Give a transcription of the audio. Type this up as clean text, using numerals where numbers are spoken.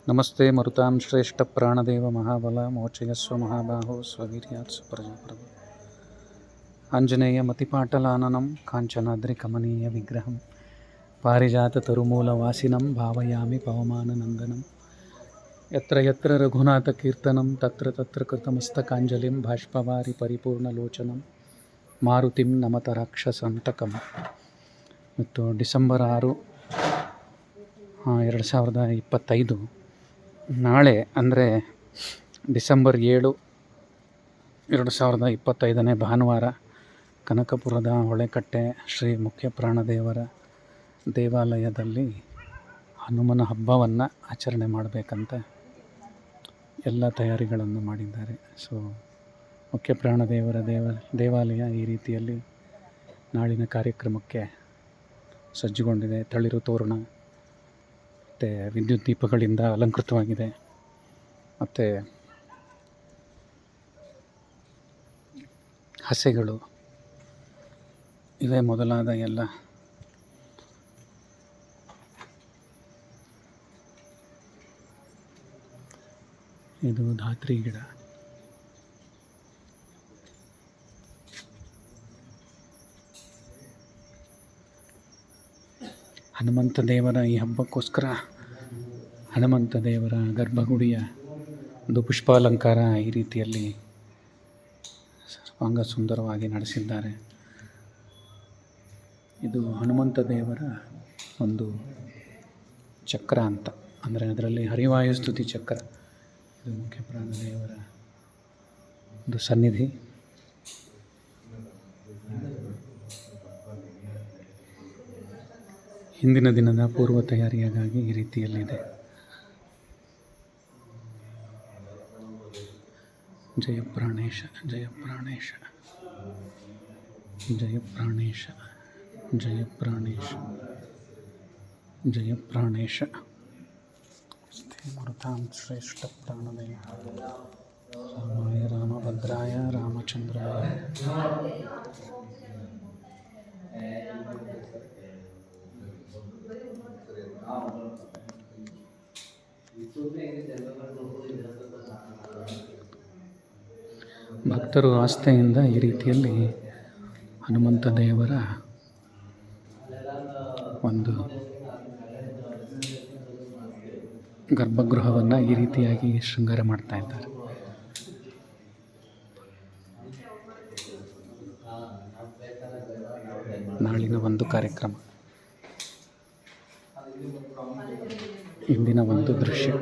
ನಮಸ್ತೆ ಮರುತಾಂ ಶ್ರೇಷ್ಠ ಪ್ರಾಣದೇವ ಮಹಾಬಲ ಮೋಚಯಸ್ವ ಮಹಾಬಾಹೋ ಸ್ವವೀರ್ಯಾತ್ ಸುಪ್ರಜಾಪ್ರಭ ಆಂಜನೇಯ ಮತಿಪಾಟಲಾನನಂ ಕಾಂಚನಾದ್ರಿ ಕಮನೀಯ ವಿಗ್ರಹಂ ಪಾರಿಜಾತ ತರುಮೂಲವಾಸಿನಂ ಭಾವಯಾಮಿ ಪವಮಾನನಂದನಂ ಯತ್ರ ಯತ್ರ ರಘುನಾಥ ಕೀರ್ತನಂ ತತ್ರ ತತ್ರ ಕೃತಮಸ್ತಕಾಂಜಲಿಂ ಬಾಷ್ಪವಾರಿ ಪರಿಪೂರ್ಣಲೋಚನಂ ಮಾರುತಿಂ ನಮತ ರಾಕ್ಷಸಂತಕಂ. ಮತ್ತು ಡಿಸೆಂಬರ್ 6, 2025 ನಾಳೆ ಅಂದರೆ ಡಿಸೆಂಬರ್ 7, 2025 ಭಾನುವಾರ ಕನಕಪುರದ ಹೊಳೆಕಟ್ಟೆ ಶ್ರೀ ಮುಖ್ಯ ಪ್ರಾಣದೇವರ ದೇವಾಲಯದಲ್ಲಿ ಹನುಮನ ಹಬ್ಬವನ್ನು ಆಚರಣೆ ಮಾಡಬೇಕಂತ ಎಲ್ಲ ತಯಾರಿಗಳನ್ನು ಮಾಡಿದ್ದಾರೆ. ಸೊ ಮುಖ್ಯ ಪ್ರಾಣದೇವರ ದೇವಾಲಯ ಈ ರೀತಿಯಲ್ಲಿ ನಾಳಿನ ಕಾರ್ಯಕ್ರಮಕ್ಕೆ ಸಜ್ಜುಗೊಂಡಿದೆ. ತಳಿರು ತೋರಣ ಮತ್ತು ವಿದ್ಯುತ್ ದೀಪಗಳಿಂದ ಅಲಂಕೃತವಾಗಿದೆ. ಮತ್ತು ಹಸೆಗಳು ಇವೇ ಮೊದಲಾದ ಎಲ್ಲ ಇದು ಧಾತ್ರಿ ಗಿಡ. ಹನುಮಂತ ದೇವರ ಈ ಹಬ್ಬಕ್ಕೋಸ್ಕರ ಹನುಮಂತ ದೇವರ ಗರ್ಭಗುಡಿಯ ಒಂದು ಪುಷ್ಪಾಲಂಕಾರ ಈ ರೀತಿಯಲ್ಲಿ ಸರ್ವಾಂಗ ಸುಂದರವಾಗಿ ನಡೆಸಿದ್ದಾರೆ. ಇದು ಹನುಮಂತ ದೇವರ ಒಂದು ಚಕ್ರ ಅಂತ, ಅಂದರೆ ಅದರಲ್ಲಿ ಹರಿವಾಯು ಸ್ತುತಿ ಚಕ್ರ. ಇದು ಮುಖ್ಯ ಪ್ರಾಣದೇವರ ಒಂದು ಸನ್ನಿಧಿ. ಹಿಂದಿನ ದಿನದ ಪೂರ್ವ ತಯಾರಿಯಾಗಿ ಈ ರೀತಿಯಲ್ಲಿದೆ. ಜಯ ಪ್ರಾಣೇಶ, ಜಯ ಪ್ರಾಣೇಶ, ಜಯ ಪ್ರಾಣೇಶ, ಜಯ ಪ್ರಾಣೇಶ, ಜಯ ಪ್ರಾಣೇಶ. ಮರುತಾಂ ಶ್ರೇಷ್ಠ ಪ್ರಾಣದೇವ ರಾಮಾಯ ರಾಮಭದ್ರಾಯ ರಾಮಚಂದ್ರಾಯ ಭಕ್ತರು ಆಸ್ಥೆಯಿಂದ ಈ ರೀತಿಯಲ್ಲಿ ಹನುಮಂತ ದೇವರ ಒಂದು ಗರ್ಭಗೃಹವನ್ನು ಈ ರೀತಿಯಾಗಿ ಶೃಂಗಾರ ಮಾಡ್ತಾ ಇದ್ದಾರೆ. ನಾಳಿನ ಒಂದು ಕಾರ್ಯಕ್ರಮ, ಇಂದಿನ ಒಂದು ದೃಶ್ಯ.